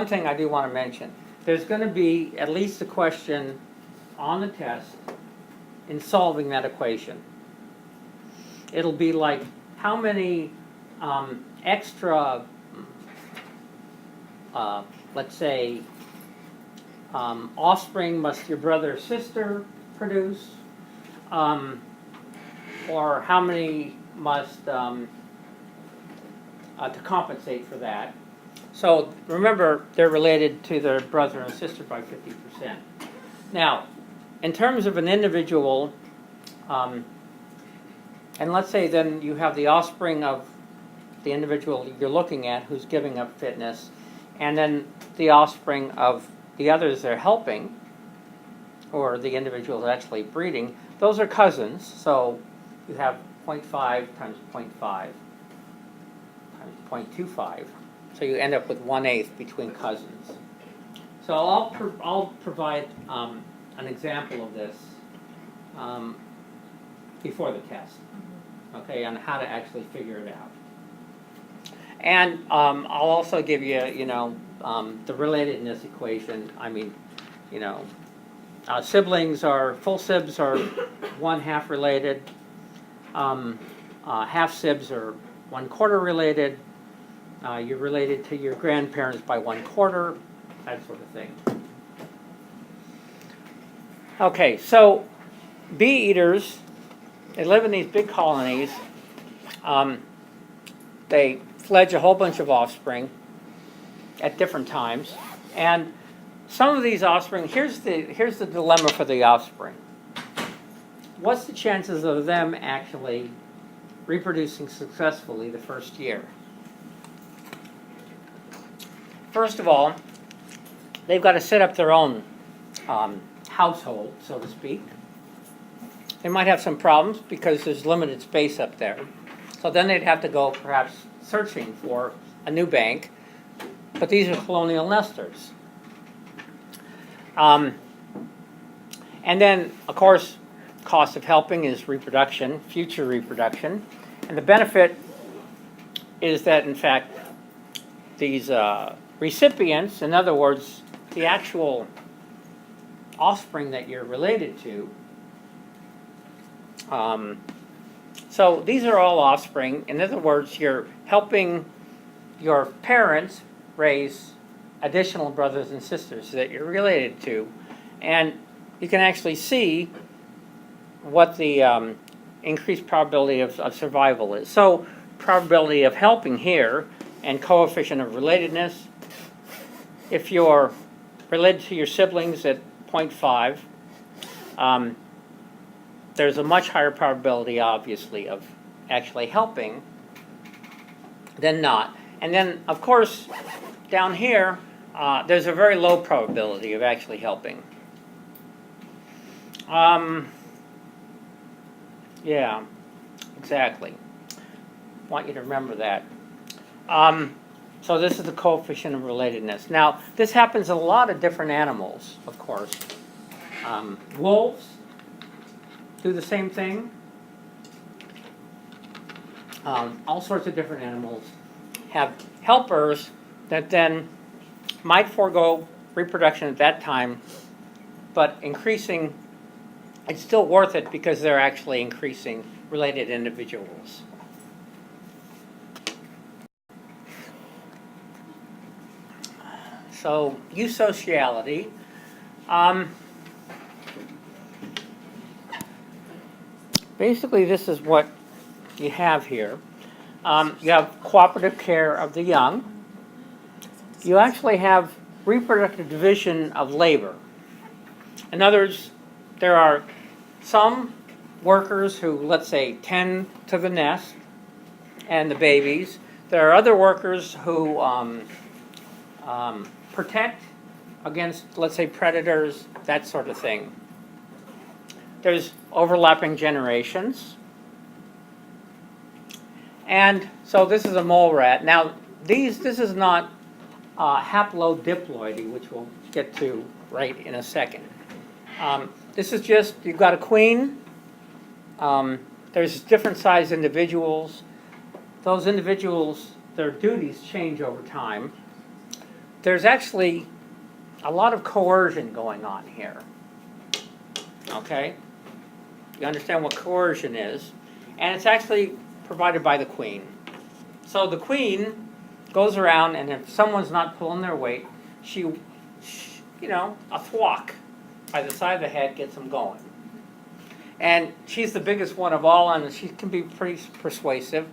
thing I do want to mention. There's going to be at least a question on the test in solving that equation. It'll be like, how many extra, let's say, offspring must your brother or sister produce? Or how many must, to compensate for that? So remember, they're related to their brother and sister by 50%. Now, in terms of an individual, and let's say then you have the offspring of the individual you're looking at who's giving up fitness, and then the offspring of the others they're helping, or the individuals actually breeding, those are cousins. So you have 0.5 times 0.5 times 0.25. So you end up with 1/8 between cousins. So I'll provide an example of this before the test, okay, on how to actually figure it out. And I'll also give you, the relatedness equation. I mean, siblings are, full sibs are 1/2 related. Half sibs are 1/4 related. You're related to your grandparents by 1/4, that sort of thing. Okay, so bee eaters, they live in these big colonies. They fledge a whole bunch of offspring at different times. And some of these offspring, here's the dilemma for the offspring. What's the chances of them actually reproducing successfully the first year? First of all, they've got to set up their own household, so to speak. They might have some problems because there's limited space up there. So then they'd have to go perhaps searching for a new bank. But these are colonial nesters. And then, of course, cost of helping is reproduction, future reproduction. And the benefit is that, in fact, these recipients, in other words, the actual offspring that you're related to, so these are all offspring. In other words, you're helping your parents raise additional brothers and sisters that you're related to. And you can actually see what the increased probability of survival is. So probability of helping here and coefficient of relatedness. If you're related to your siblings at 0.5, there's a much higher probability, obviously, of actually helping than not. And then, of course, down here, there's a very low probability of actually helping. Yeah, exactly. Want you to remember that. So this is the coefficient of relatedness. Now, this happens in a lot of different animals, of course. Wolves do the same thing. All sorts of different animals have helpers that then might forego reproduction at that time, but increasing, it's still worth it because they're actually increasing related individuals. So, eusociality. Basically, this is what you have here. You have cooperative care of the young. You actually have reproductive division of labor. In other words, there are some workers who, let's say, tend to the nest and the babies. There are other workers who protect against, let's say, predators, that sort of thing. There's overlapping generations. And so this is a mole rat. Now, this is not haplodiploidy, which we'll get to right in a second. This is just, you've got a queen. There's different sized individuals. Those individuals, their duties change over time. There's actually a lot of coercion going on here. Okay? You understand what coercion is. And it's actually provided by the queen. So the queen goes around, and if someone's not pulling their weight, she a thwack by the side of the head gets them going. And she's the biggest one of all, and she can be pretty persuasive,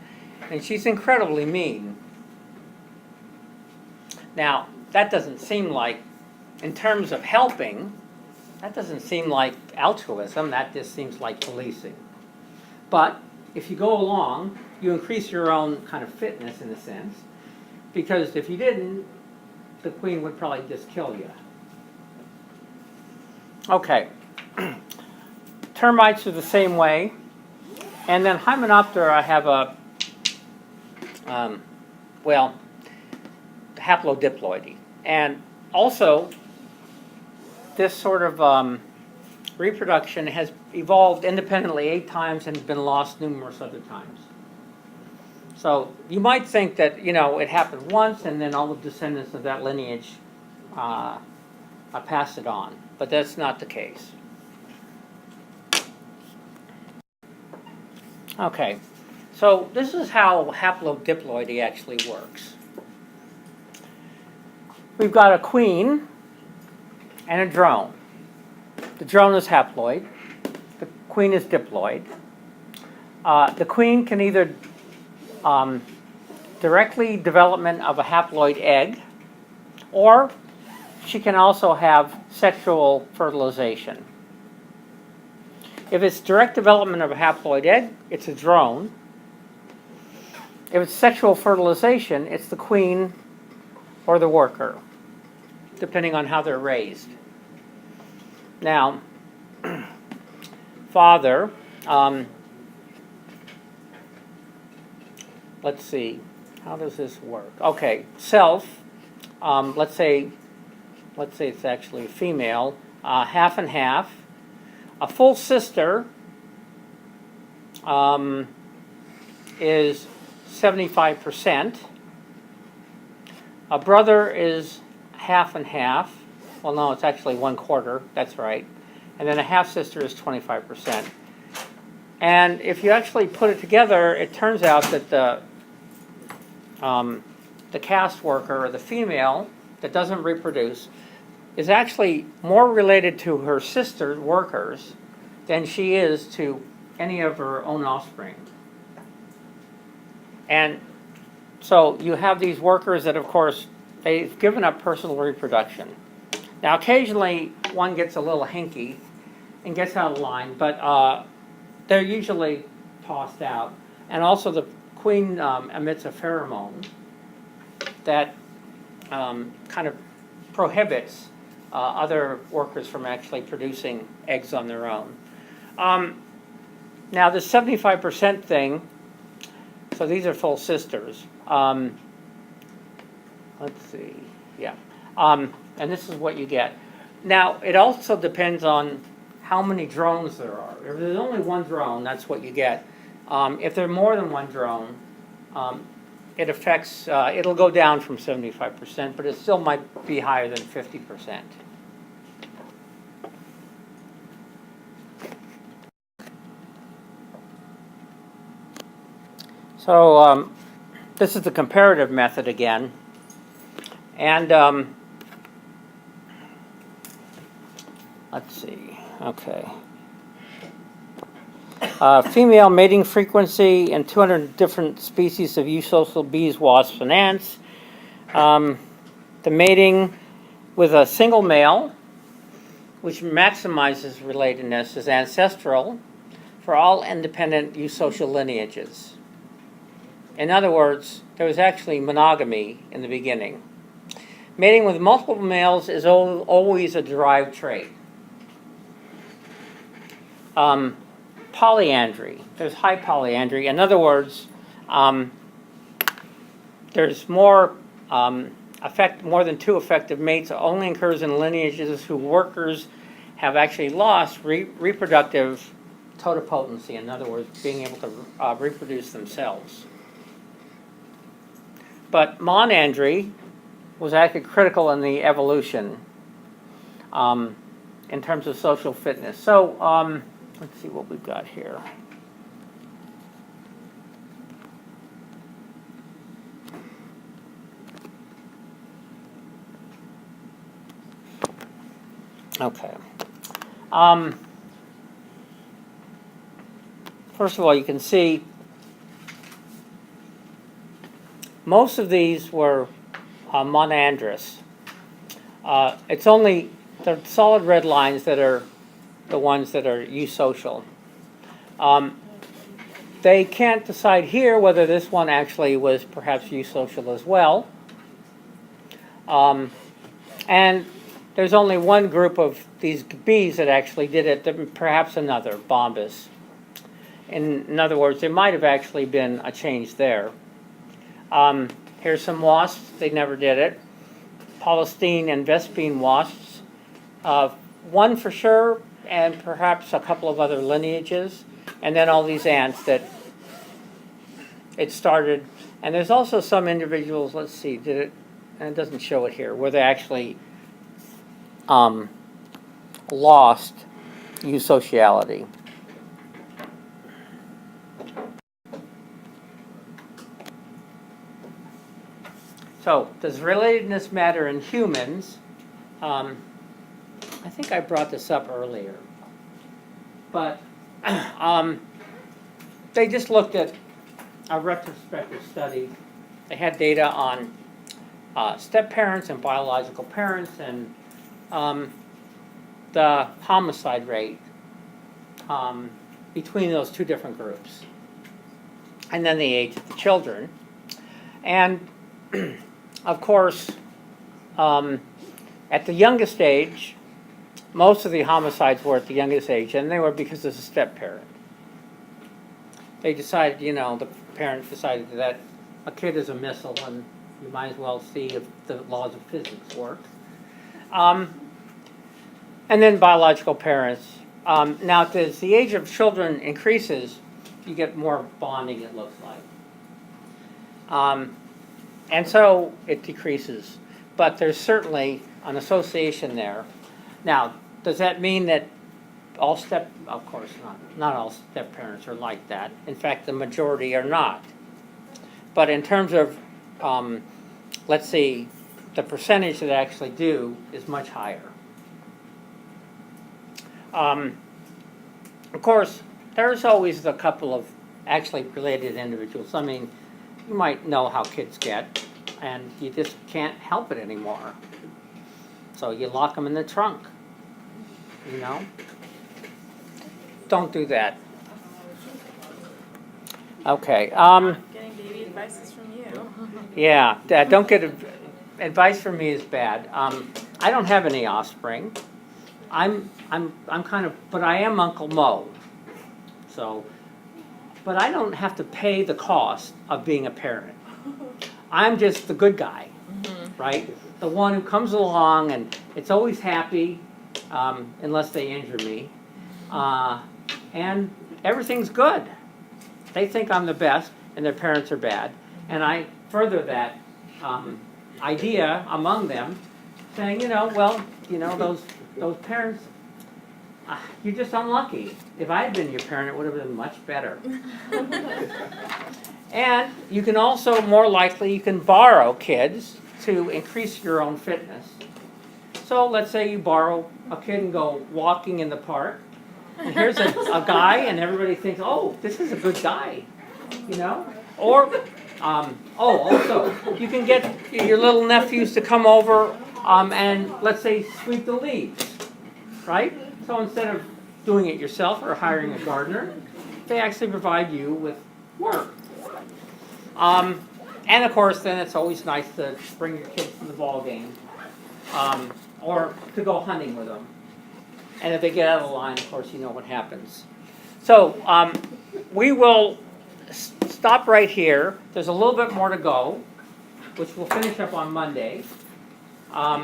and she's incredibly mean. Now, that doesn't seem like, in terms of helping, that doesn't seem like altruism, that just seems like policing. But if you go along, you increase your own kind of fitness in a sense, because if you didn't, the queen would probably just kill you. Okay. Termites are the same way. And then Hymenoptera have a, haplodiploidy. And also, this sort of reproduction has evolved independently 8 times and been lost numerous other times. So you might think that, it happened once and then all the descendants of that lineage pass it on. But that's not the case. Okay, so this is how haplodiploidy actually works. We've got a queen and a drone. The drone is haploid. The queen is diploid. The queen can either directly development of a haploid egg, or she can also have sexual fertilization. If it's direct development of a haploid egg, it's a drone. If it's sexual fertilization, it's the queen or the worker, depending on how they're raised. Now, father, let's see, how does this work? Okay, self, let's say it's actually female, half and half. A full sister is 75%. A brother is half and half. Well, no, it's actually 1/4. That's right. And then a half sister is 25%. And if you actually put it together, it turns out that the caste worker, or the female that doesn't reproduce, is actually more related to her sister workers than she is to any of her own offspring. And so you have these workers that, of course, they've given up personal reproduction. Now, occasionally, one gets a little hinky and gets out of line, but they're usually tossed out. And also the queen emits a pheromone that kind of prohibits other workers from actually producing eggs on their own. Now the 75% thing, so these are full sisters. Let's see, yeah. And this is what you get. Now, it also depends on how many drones there are. If there's only one drone, that's what you get. If there are more than one drone, it affects, it'll go down from 75%, but it still might be higher than 50%. So this is the comparative method again. And let's see, okay. Female mating frequency in 200 different species of eusocial bees, wasps, and ants. The mating with a single male, which maximizes relatedness, is ancestral for all independent eusocial lineages. In other words, there was actually monogamy in the beginning. Mating with multiple males is always a derived trait. Polyandry. There's high polyandry. In other words, there's more than two effective mates. Only occurs in lineages whose workers have actually lost reproductive totipotency. In other words, being able to reproduce themselves. But monandry was actually critical in the evolution in terms of social fitness. So let's see what we've got here. Okay. First of all, you can see most of these were monandrous. It's only the solid red lines that are the ones that are eusocial. They can't decide here whether this one actually was perhaps eusocial as well. And there's only one group of these bees that actually did it, perhaps another, Bombus. In other words, there might have actually been a change there. Here's some wasps. They never did it. Palestine and Vespine wasps. One for sure, and perhaps a couple of other lineages. And then all these ants that it started. And there's also some individuals, let's see, did it, and it doesn't show it here, where they actually lost eusociality. So, does relatedness matter in humans? I think I brought this up earlier. But they just looked at a retrospective study. They had data on step-parents and biological parents and the homicide rate between those two different groups. And then the age of the children. And of course, at the youngest age, most of the homicides were at the youngest age, and they were because of the step-parent. They decided, the parents decided that a kid is a missile, and you might as well see if the laws of physics work. And then biological parents. Now, as the age of children increases, you get more bonding, it looks like. And so it decreases. But there's certainly an association there. Now, does that mean that of course not all step-parents are like that. In fact, the majority are not. But in terms of, let's see, the percentage that actually do is much higher. Of course, there's always a couple of actually related individuals. I mean, you might know how kids get, and you just can't help it anymore. So you lock them in the trunk, Don't do that. Okay. Getting baby advices from you. Yeah. Don't get advice from me is bad. I don't have any offspring. I'm kind of, but I am Uncle Mo. So, but I don't have to pay the cost of being a parent. I'm just the good guy, right? The one who comes along and it's always happy, unless they injure me, and everything's good. They think I'm the best, and their parents are bad, and I further that idea among them, saying, those parents, you're just unlucky. If I had been your parent, it would have been much better. And you can also, more likely, you can borrow kids to increase your own fitness. So let's say you borrow a kid and go walking in the park, and here's a guy, and everybody thinks, oh, this is a good guy, Or, also, you can get your little nephews to come over and, let's say, sweep the leaves, right? So instead of doing it yourself or hiring a gardener, they actually provide you with work. And of course, then it's always nice to bring your kids to the ball game, or to go hunting with them. And if they get out of the line, of course, you know what happens. So we will stop right here. There's a little bit more to go, which we'll finish up on Monday. I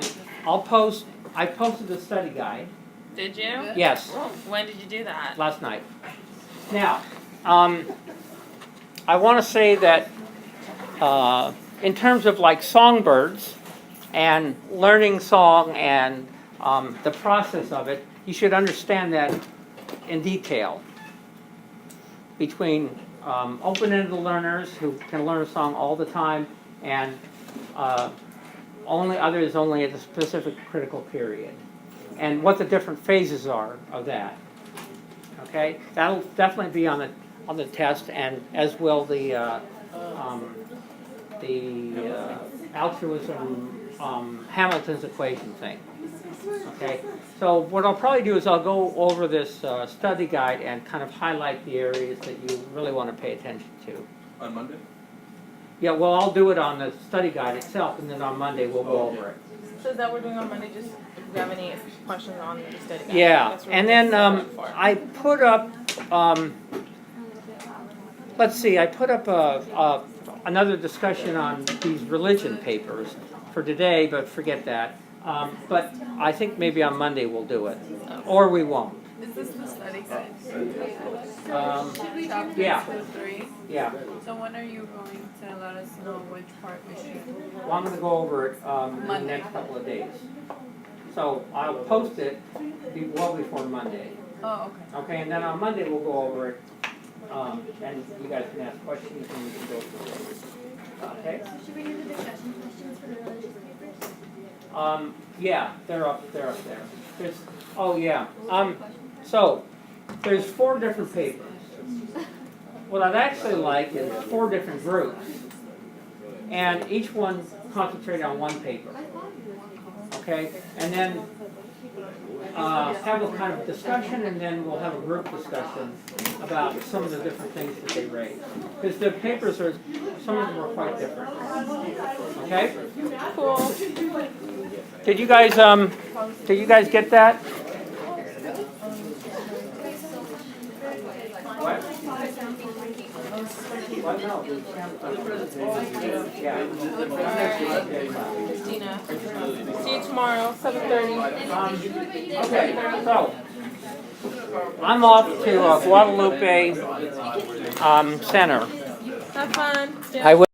posted the study guide. Did you? Yes. When did you do that? Last night. Now, I want to say that in terms of like songbirds and learning song and the process of it, you should understand that in detail. Between open-ended learners who can learn a song all the time and only at a specific critical period. And what the different phases are of that. Okay, that'll definitely be on the test, and as will the altruism Hamilton's equation thing. Okay, so what I'll probably do is I'll go over this study guide and kind of highlight the areas that you really want to pay attention to. On Monday? Yeah, well, I'll do it on the study guide itself, and then on Monday we'll go over it. So is that what we're doing on Monday? Just if we have any questions on the study guide? Yeah, and then I put up, let's see, I put up another discussion on these religion papers for today, but forget that. But I think maybe on Monday we'll do it, or we won't. Is this the study guide? Yeah. 2-3? Yeah. So when are you going to let us know which part we should? Well, I'm going to go over it in the next couple of days. So I'll post it well before Monday. Oh, okay. Okay, and then on Monday we'll go over it, and you guys can ask questions and we can go through it. Okay? So should we do the discussion questions for the religious papers? Yeah, they're up there. So there's 4 different papers. What I'd actually like is 4 different groups, and each one concentrate on one paper. Okay, and then have a kind of discussion, and then we'll have a group discussion about some of the different things that they raise. Because the papers are, some of them are quite different. Okay? Cool. Did you guys get that? What? What? No. Christina. See you tomorrow, 7:30. Okay, so I'm off to Guadalupe Center. Have fun. I will.